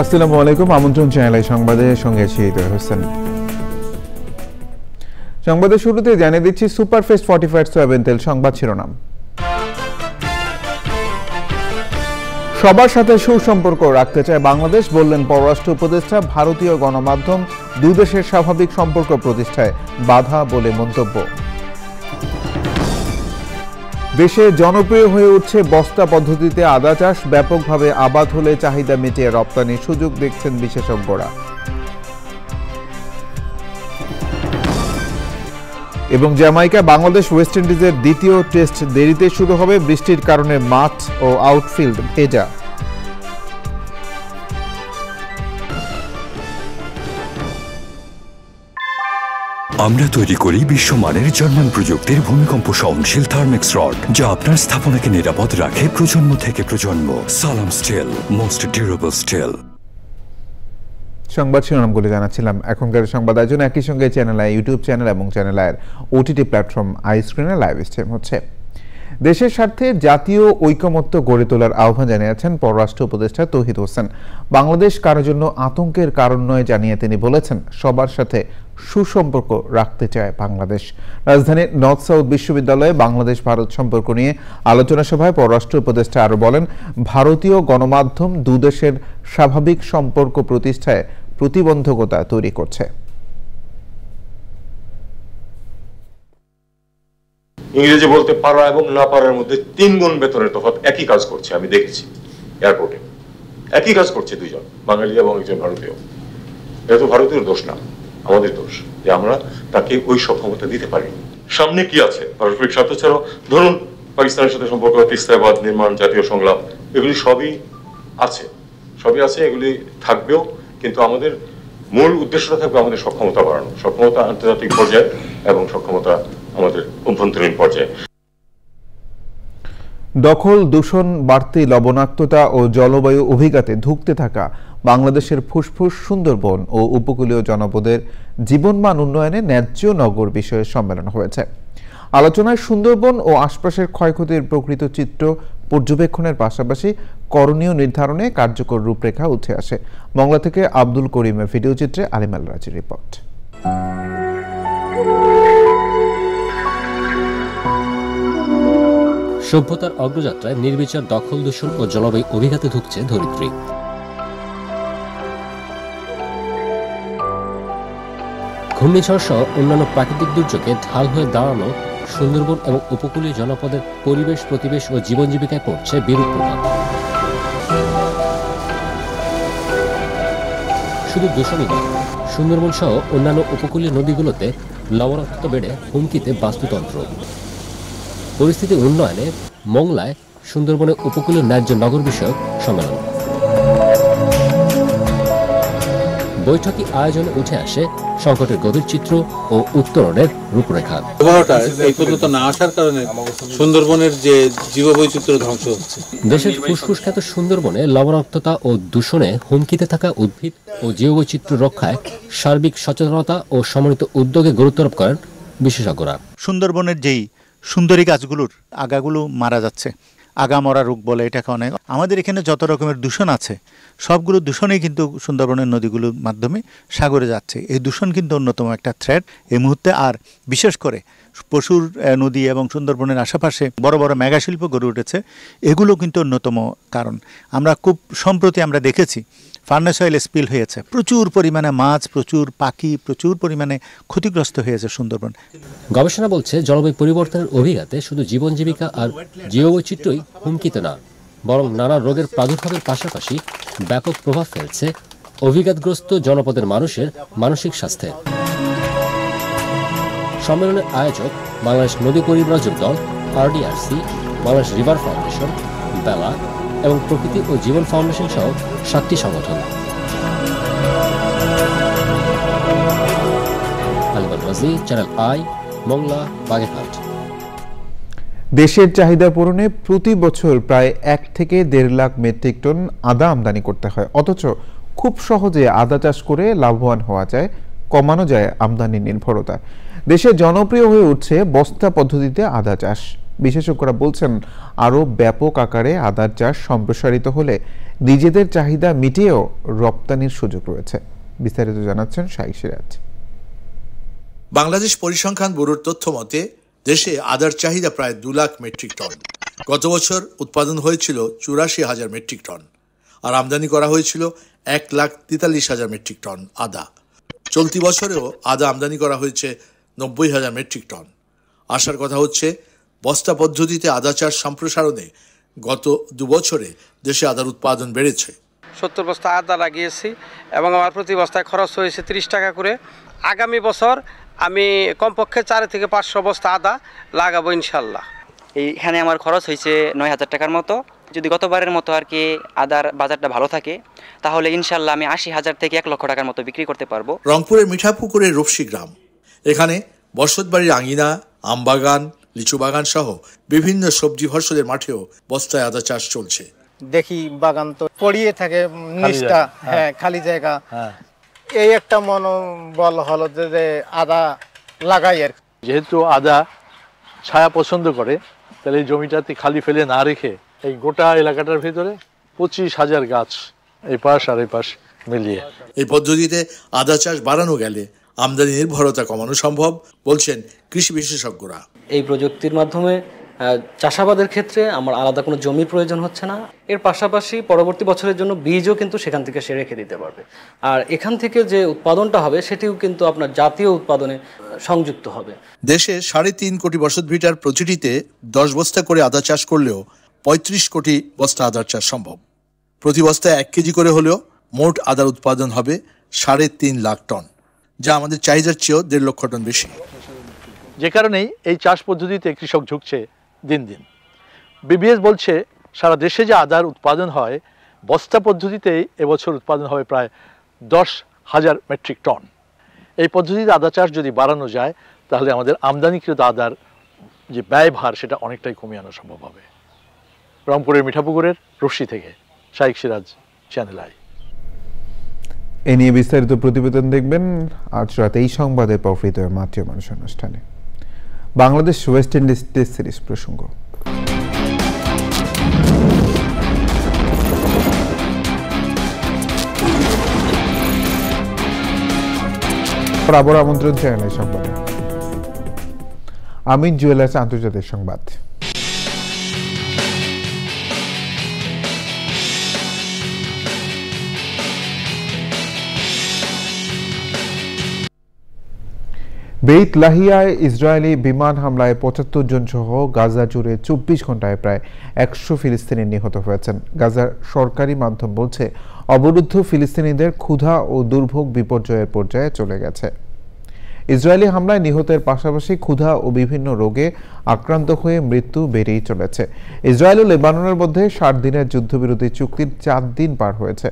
আসসালামু আলাইকুম। আমন্ত্রণ চ্যানেল সংবাদের সঙ্গে আছি হৃদয় হোসেন। সংবাদের শুরুতে জানিয়ে দিচ্ছি সুপারফেস্ট ফর্টিফাইড সয়াবিন তেল সংবাদ শিরোনাম। সবার সাথে সুসম্পর্ক রাখতে চায় বাংলাদেশ, বললেন পররাষ্ট্র উপদেষ্টা। ভারতীয় গণমাধ্যম দুই দেশের স্বাভাবিক সম্পর্ক প্রতিষ্ঠায় বাধা বলে মন্তব্য। দেশে জনপ্রিয় হয়ে উঠছে বস্তা পদ্ধতিতে আদা চাষ। ব্যাপকভাবে আবাদ হলে চাহিদা মিটিয়ে রপ্তানির সুযোগ দেখছেন বিশেষজ্ঞরা। এবং জ্যামাইকা বাংলাদেশ ওয়েস্ট ইন্ডিজের দ্বিতীয় টেস্ট দেরিতে শুরু হবে, বৃষ্টির কারণে মাঠ ও আউটফিল্ড ভেজা। আমরা তৈরি করি বিশ্বমানের জার্মান প্রযুক্তির ভূমিকম্প সহনশীল থার্মেক্স রড, যা আপনার স্থাপনাকে নিরাপদ রাখে প্রজন্ম থেকে প্রজন্ম। সালাম স্টিল, মোস্ট ডিউরেবল স্টিল। সংবাদ শিরোনামগুলো জানাচ্ছিলাম। এখনকার সংবাদ আয়োজন একই সঙ্গে চ্যানেল আই ইউটিউব চ্যানেল এবং চ্যানেল আইয়ের ওটিটি প্ল্যাটফর্ম আই স্ক্রিনে লাইভ স্ট্রিম হচ্ছে। দেশের স্বার্থে জাতীয় ঐকমত্য গড়ে তোলার আহ্বান জানিয়েছেন পররাষ্ট্র উপদেষ্টা তৌহিদ হোসেন। বাংলাদেশ কারোর জন্য আতঙ্কের কারণ নয় জানিয়ে তিনি বলেছেন, সবার সাথে সুসম্পর্ক রাখতে চায় বাংলাদেশ। রাজধানীর নর্থ সাউথ বিশ্ববিদ্যালয়ে বাংলাদেশ ভারত সম্পর্ক নিয়ে আলোচনা সভায় পররাষ্ট্র উপদেষ্টা আরও বলেন, ভারতীয় গণমাধ্যম দুদেশের স্বাভাবিক সম্পর্ক প্রতিষ্ঠায় প্রতিবন্ধকতা তৈরি করছে। ইংরেজি বলতে পারা এবং না পারার মধ্যে 3 গুণ বেতনের তফাৎ। একই কাজ করছে, আমি দেখেছি এয়ারপোর্টে একই কাজ করছে দুইজন, বাঙালি এবং একজন ভারতীয়। এটা তো ভারতীয় দোষ না, আমাদের দোষ যে আমরা তাকে ওই সক্ষমতা দিতে পারি। সামনে কি আছে পারস্পরিক স্বার্থ ছাড়াও, ধরুন পাকিস্তানের সাথে সম্পর্ক, তিস্তাবাদ নির্মাণ, জাতীয় সংলাপ, এগুলি সবই আছে, এগুলি থাকবেও। কিন্তু আমাদের মূল উদ্দেশ্যটা থাকবে আমাদের সক্ষমতা বাড়ানো, সক্ষমতা আন্তর্জাতিক পর্যায়ে এবং সক্ষমতা আমাদের অভ্যন্তরীণ পর্যায়ে। দখল, দূষণ, বাড়তি লবণাক্ততা ও জলবায়ু অভিঘাতে ধুঁকতে থাকা বাংলাদেশের ফুসফুস সুন্দরবন ও উপকূলীয় জনপদের জীবনমান উন্নয়নে ন্যায্য নগর বিষয়ে সম্মেলন হয়েছে। আলোচনায় সুন্দরবন ও আশপাশের ক্ষয়ক্ষতির প্রকৃত চিত্র পর্যবেক্ষণের পাশাপাশি করণীয় নির্ধারণে কার্যকর রূপরেখা উঠে আসে। মংলা থেকে আব্দুল করিমের ভিডিওচিত্রে আলিমাল রাজির রিপোর্ট। সভ্যতার অগ্রযাত্রায় নির্বিচার দখল, দূষণ ও জলবায়ু অভিঘাতে ধুঁকছে ধরিত্রী। ঘূর্ণিঝড় সহ অন্যান্য প্রাকৃতিক দুর্যোগে ঢাল হয়ে দাঁড়ানো সুন্দরবন এবং উপকূলীয় জনপদের পরিবেশ, প্রতিবেশ ও জীবন জীবিকায় পড়ছে বিরূপ প্রভাব। শুধু দূষণই নয়, সুন্দরবন সহ অন্যান্য উপকূলীয় নদীগুলোতে লবণাক্ততা বেড়ে হুমকিতে বাস্তুতন্ত্র। পরিস্থিতি উন্নয়নে মংলায় সুন্দরবনের উপকূলীয় ন্যায্য নগর বিষয়ক সম্মেলন। বৈঠকে আয়োজনে উঠে আসে সংকটের গভীর চিত্র ও উত্তরণের রূপরেখা। এই পর্যন্ত না আসার কারণে সুন্দরবনের যে জীববৈচিত্র্য ধ্বংস হচ্ছে। দেশের ফুসফুস খ্যাত সুন্দরবনে লবণাক্ততা ও দূষণে হুমকিতে থাকা উদ্ভিদ ও জীববৈচিত্র্য রক্ষায় সার্বিক সচেতনতা ও সমন্বিত উদ্যোগে গুরুত্ব আরোপ করেন বিশেষজ্ঞরা। সুন্দরবনের যেই সুন্দরী গাছগুলোর আগাগুলো মারা যাচ্ছে, আগা মরা রোগ বলে এটাকে অনেক। আমাদের এখানে যত রকমের দূষণ আছে সবগুলো দূষণেই কিন্তু সুন্দরবনের নদীগুলোর মাধ্যমে সাগরে যাচ্ছে। এই দূষণ কিন্তু অন্যতম একটা থ্রেট এই মুহূর্তে। আর বিশেষ করে পশুর নদী এবং সুন্দরবনের আশেপাশে বড় বড় মেগাশিল্প গড়ে উঠেছে, এগুলো কিন্তু অন্যতম কারণ। আমরা খুব সম্প্রতি আমরা দেখেছি ফার্নেস অয়েল স্পিল হয়েছে, প্রচুর পরিমাণে মাছ, প্রচুর পাখি, প্রচুর পরিমাণে ক্ষতিগ্রস্ত হয়েছে সুন্দরবন। গবেষণা বলছে, জলবায়ু পরিবর্তনের অভিঘাতে শুধু জীবন জীবিকা আর জীববৈচিত্র্যই হুমকিতে না, বরং নানা রোগের প্রাদুর্ভাবের পাশাপাশি ব্যাপক প্রভাব ফেলছে অভিঘাতগ্রস্ত জনপদের মানুষের মানসিক স্বাস্থ্যে। সম্মেলনের আয়োজক বাংলাদেশ নদী পরিব্রাজক দল, RDRC, বাংলাদেশ রিভার ফাউন্ডেশন, বেলা এবং প্রকৃতি ও জীবন ফাউন্ডেশন সহ 7টি সংগঠন। আলিমাল রাজি, চ্যানেল আই, মংলা, বাগেরহাট। দেশের চাহিদা পূরণে প্রতি বছর প্রায় 1 থেকে 1.5 লাখ মেট্রিক টন আদা আমদানি করতে হয়, অথচ খুব সহজে আদা চাষ করে লাভবান হওয়া যায়, কমানো যায় আমদানি নির্ভরতা। দেশে জনপ্রিয় হয়ে উঠছে বস্তা পদ্ধতিতে আদা চাষ। বিশেষজ্ঞরা বলছেন আরও ব্যাপক আকারে আদার চাষ সম্প্রসারিত হলে নিজেদের চাহিদা মিটিয়েও রপ্তানির সুযোগ রয়েছে। বিস্তারিত জানাচ্ছেন শাইখ সিরাজ। বাংলাদেশ পরিসংখ্যান ব্যুরোর তথ্য মতে দেশে আদার চাহিদা প্রায় 2 লাখ মেট্রিক টন। গত বছর উৎপাদন হয়েছিল 84,000 মেট্রিক টন আর আমদানি করা হয়েছিল 1,43,000 মেট্রিক টন আদা। চলতি বছরেও আদা আমদানি করা হয়েছে 90,000 মেট্রিক টন। আশার কথা হচ্ছে বস্তা পদ্ধতিতে আদা চাষ সম্প্রসারণে গত 2 বছরে দেশে আদার উৎপাদন বেড়েছে। 70 বস্তা আদা লাগিয়েছি এবং আমার প্রতি বস্তায় খরচ হয়েছে 30 টাকা করে। আগামী বছর আমি কমপক্ষে 4 থেকে 500 বস্তা আদা লাগাবো ইনশাল্লাহ। এইখানে আমার খরচ হয়েছে 9,000 টাকার মতো। যদি গতবারের মতো আর কি আদার বাজারটা ভালো থাকে তাহলে ইনশাল্লাহ আমি 80,000 থেকে 1 লক্ষ টাকার মতো বিক্রি করতে পারবো। রংপুরের মিঠাপুকুরের রূপসী গ্রাম, এখানে বসতবাড়ির আঙিনা, আমবাগান, লিচু বাগান সহ বিভিন্ন সবজি ফসলের মাঠেও বস্তায় আদা চাষ চলছে। দেখি বাগান তো পড়িয়ে থাকে, নিচটা খালি জায়গা, এই একটা মনোবল হলো যে আদা লাগাই। আর যেহেতু আদা ছায়া পছন্দ করে, তাহলে এই জমিটাতে খালি ফেলে না রেখে এই গোটা এলাকাটার ভিতরে 25,000 গাছ এই পাশ আর এই পাশ মিলিয়ে এই পদ্ধতিতে আদা চাষ বাড়ানো গেলে আমদানি নির্ভরতা কমানো সম্ভব বলছেন কৃষি বিশেষজ্ঞরা। এই প্রযুক্তির মাধ্যমে চাষাবাদের ক্ষেত্রে আমার আলাদা কোনো জমির প্রয়োজন হচ্ছে না। এর পাশাপাশি পরবর্তী বছরের জন্য বীজও কিন্তু সেখান থেকে সে রেখে দিতে পারবে। আর এখান থেকে যে উৎপাদনটা হবে সেটিও কিন্তু আপনার জাতীয় উৎপাদনে সংযুক্ত হবে। দেশে 3.5 কোটি বসতভিটার প্রতিটিতে 10 বস্তা করে আদা চাষ করলেও 35 কোটি বস্তা আদার চাষ সম্ভব। প্রতি বস্তায় 1 কেজি করে হলেও মোট আদার উৎপাদন হবে 3.5 লাখ টন, যা আমাদের চাহিদার চেয়েও 1.5 লক্ষ টন বেশি। যে কারণেই এই চাষ পদ্ধতিতে কৃষক ঝুঁকছে দিন দিন। বিবিএস বলছে সারা দেশে যে আদার উৎপাদন হয় বস্তা পদ্ধতিতেই এবছর উৎপাদন হবে প্রায় 10,000 মেট্রিক টন। এই পদ্ধতিতে আদা চাষ যদি বাড়ানো যায় তাহলে আমাদের আমদানিকৃত আদার যে ব্যয়ভার সেটা অনেকটাই কমিয়ে আনা সম্ভব হবে। রংপুরের মিঠাপুকুরের রূপসী থেকে শাইখ সিরাজ, চ্যানেল আই। এ নিয়ে বিস্তারিত প্রতিবেদন দেখবেন আজ রাতে এই সংবাদের প্রফিত মাতৃ মানুষ অনুষ্ঠানে। Bangladesh West Indies test series প্রসঙ্গ। আবার আমন্ত্রণ চ্যানেলের সংবাদে। আমিন জুয়েলার্স আন্তর্জাতিক সংবাদ। বেইত লাহিয়ায় ইসরায়েলি বিমান হামলায় 75 জন সহ গাজা জুড়ে 24 ঘন্টায় প্রায় 100 ফিলিস্তিনি নিহত হয়েছেন। গাজার সরকারি মাধ্যম বলছে অবরুদ্ধ ফিলিস্তিনিদের ক্ষুধা ও দুর্ভোগ বিপর্যয়ের পর্যায়ে চলে গেছে। ইসরায়েলি হামলায় নিহতের পাশাপাশি ক্ষুধা ও বিভিন্ন রোগে আক্রান্ত হয়ে মৃত্যু বেড়েই চলেছে। ইসরায়েল ও লেবাননের মধ্যে 60 দিনের যুদ্ধবিরতি চুক্তির 4 দিন পার হয়েছে।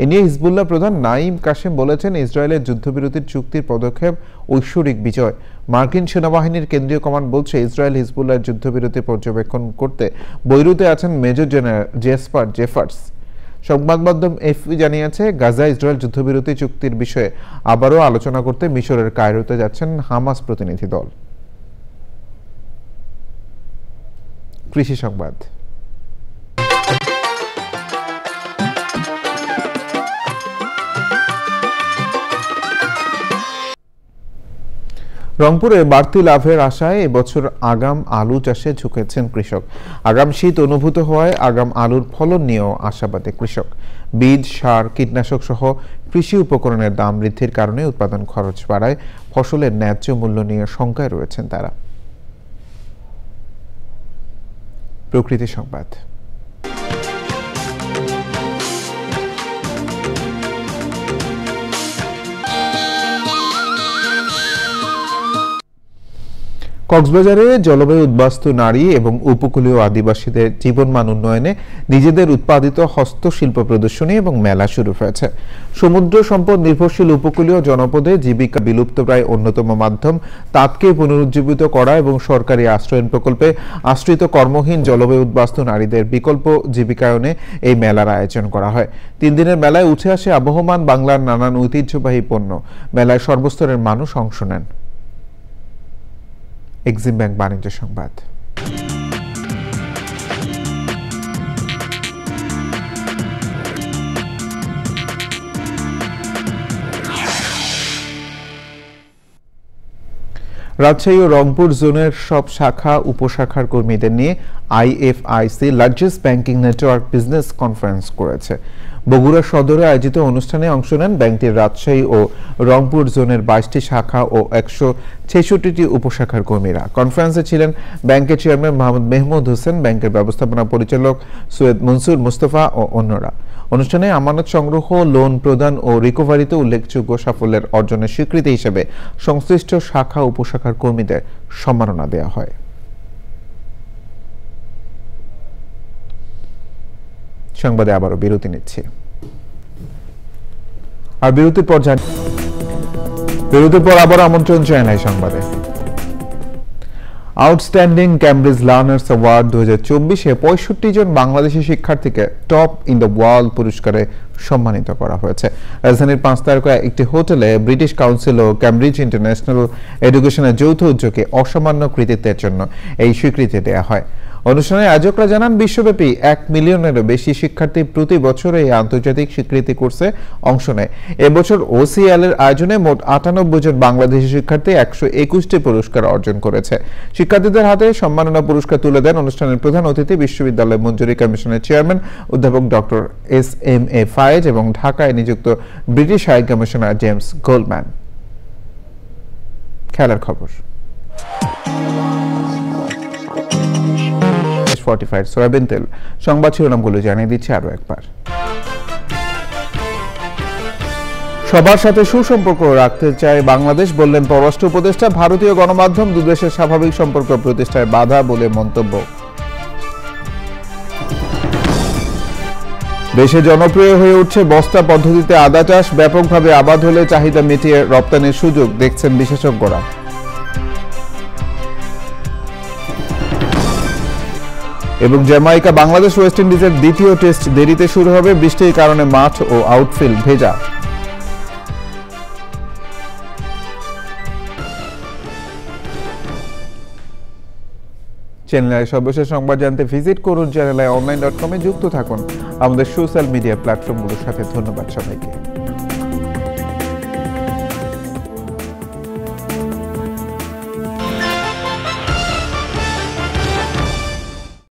এ নিয়ে হিজবুল্লাহ প্রধান নাঈম কাসেম বলেছেন ইসরায়েলের যুদ্ধবিরতির চুক্তির পদক্ষেপ ঐশ্বরিক বিজয়। মার্কিন সেনাবাহিনীর কেন্দ্রীয় কমান্ড বলছে ইসরায়েল হিজবুল্লাহর যুদ্ধবিরতি পর্যবেক্ষণ করতে বৈরুতে আছেন মেজর জেনারেল জেসপার জেফার্স। সংবাদ মাধ্যম এফপি জানিয়েছে গাজা ইসরায়েল যুদ্ধবিরতি চুক্তির বিষয়ে আবারও আলোচনা করতে মিশরের কায়রোতে যাচ্ছেন হামাস প্রতিনিধি দল। কৃষি সংবাদ। রংপুরে বাড়তি লাভের আশায় এবছর আগাম আলু চাষে ঝুঁকেছেন কৃষক। আগাম শীত অনুভূত হওয়ায় আগাম আলুর ফলন নিয়েও আশাবাদী কৃষক। বীজ, সার, কীটনাশক সহ কৃষি উপকরণের দাম বৃদ্ধির কারণে উৎপাদন খরচ বাড়ায় ফসলের ন্যায্য মূল্য নিয়ে শঙ্কায় রয়েছেন তারা। প্রকৃতি সংবাদ। কক্সবাজারে জলবায়ু উদ্বাস্তু নারী এবং উপকূলীয় আদিবাসীদের জীবনমান উন্নয়নে নিজেদের উৎপাদিত হস্তশিল্প প্রদর্শনী এবং মেলা শুরু হয়েছে। সমুদ্র সম্পদ নির্ভরশীল উপকূলীয় জনপদে জীবিকা বিলুপ্তপ্রায় অন্যতম মাধ্যম তাঁতকে পুনরুজ্জীবিত করা এবং সরকারি আশ্রয়ন প্রকল্পে আশ্রিত কর্মহীন জলবায়ু উদ্বাস্তু নারীদের বিকল্প জীবিকায়নে এই মেলার আয়োজন করা হয়। 3 দিনের মেলায় উঠে আসে আবহমান বাংলার নানান ঐতিহ্যবাহী পণ্য। মেলায় সর্বস্তরের মানুষ অংশ নেন। এক্সিম ব্যাংক বাণিজ্য সংবাদ। রাজশাহী ও রংপুর জোনের সব শাখা উপশাখার কর্মীদের নিয়ে IFIC largest banking network business conference করেছে। বগুড়া সদরে আয়োজিত অনুষ্ঠানে অংশ নেন ব্যাংকটির রাজশাহী ও রংপুর জোনের 22টি শাখা ও 166টি উপশাখার কর্মীরা। কনফারেন্সে ছিলেন ব্যাংকের চেয়ারম্যান মোহাম্মদ মেহমুদ হোসেন, ব্যাংকের ব্যবস্থাপনা পরিচালক সৈয়দ মনসুর মুস্তফা ও অন্যরা। অনুষ্ঠানে আমানত সংগ্রহ, লোন প্রদান ও রিকভারিতে উল্লেখযোগ্য সাফল্যের অর্জনের স্বীকৃতি হিসেবে সংশ্লিষ্ট শাখা উপশাখার কর্মীদের সম্মাননা দেওয়া হয়। সংবাদে আবারও বিরতি নিচ্ছি, আর বিরতির পর আবার আমন্ত্রণ জানাই সংবাদে। আউটস্ট্যান্ডিং ক্যামব্রিজ লার্নার্স অ্যাওয়ার্ড 2024-এ 65 জন বাংলাদেশি শিক্ষার্থীকে টপ ইন দ্য ওয়ার্ল্ড পুরস্কারে সম্মানিত করা হয়েছে। রাজধানীর 5 তারকা একটি হোটেলে ব্রিটিশ কাউন্সিল ও ক্যামব্রিজ ইন্টারন্যাশনাল এডুকেশনের যৌথ উদ্যোগে অসামান্য কৃতিত্বের জন্য এই স্বীকৃতি দেওয়া হয়। অনুষ্ঠানে আয়োজকরা জানান, বিশ্বব্যাপী 1 মিলিয়নেরও বেশি শিক্ষার্থী প্রতি বছর এই আন্তর্জাতিক স্বীকৃতি কোর্সে অংশ নেয়। এবছর ওসিএল এর আয়োজনে মোট 98 জন বাংলাদেশি শিক্ষার্থী 121টি পুরস্কার অর্জন করেছে। শিক্ষার্থীদের হাতে সম্মাননা পুরস্কার তুলে দেন অনুষ্ঠানের প্রধান অতিথি বিশ্ববিদ্যালয় মঞ্জুরি কমিশনের চেয়ারম্যান অধ্যাপক ডক্টর এস.এম.এ. ফায়েজ এবং ঢাকায় নিযুক্ত British high commissioner James Goldman. খেলার খবর। ফর্টিফাইড সয়াবিন তেল। সংবাদ শিরোনামগুলো জানিয়ে দিচ্ছি আরো একবার। সবার সাথে সুসম্পর্ক রাখতে চায় বাংলাদেশ, বললেন পররাষ্ট্র উপদেষ্টা। ভারতীয় গণমাধ্যম দুদেশের স্বাভাবিক সম্পর্ক প্রতিষ্ঠায় বাধা বলে মন্তব্য। দেশে জনপ্রিয় হয়ে উঠছে বস্তা পদ্ধতিতে আদা চাষ। ব্যাপকভাবে আবাদ হলে চাহিদা মিটিয়ে রপ্তানির সুযোগ দেখছেন বিশেষজ্ঞরা। এবং জ্যামাইকা বাংলাদেশ ওয়েস্ট ইন্ডিজের দ্বিতীয় টেস্ট দেরিতে শুরু হবে, বৃষ্টির কারণে মাঠ ও আউটফিল্ড ভেজা। চ্যানেলের সর্বশেষ সংবাদ জানতে ভিজিট করুন চ্যানেল online.com-এ। যুক্ত থাকুন আমাদের সোশ্যাল মিডিয়া প্ল্যাটফর্মগুলোর সাথে। ধন্যবাদ সবাইকে।